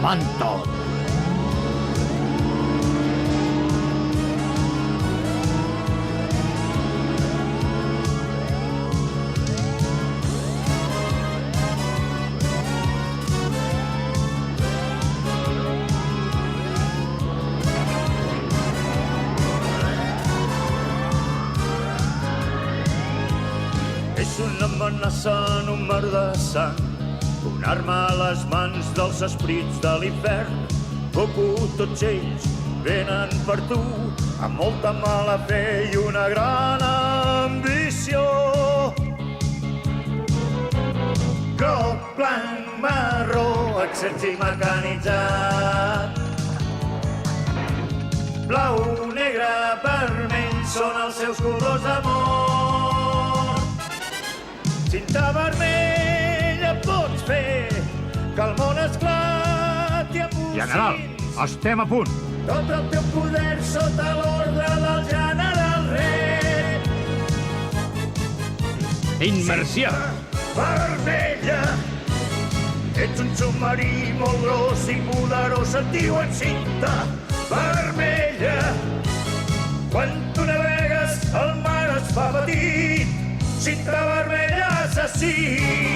davant tot. És una amenaça en un mar de sang, una arma a les mans dels esprits de l'hivern. Goku, tots ells venen per tu, amb molta mala fe i una gran ambició. Groc, blanc, marró, exèrcit mecanitzat. Blau, negre, vermell són els seus colors d'amor. Cinta vermella pots fer que el món esclati amb bocins. General, estem a punt. Tot el teu poder sota l'ordre del general Red. Immersió. Vermella. Ets un submarí molt gros i poderós, et diuen cinta vermella. Quan tu navegues, el mar es fa petit. Cinta vermella assassí.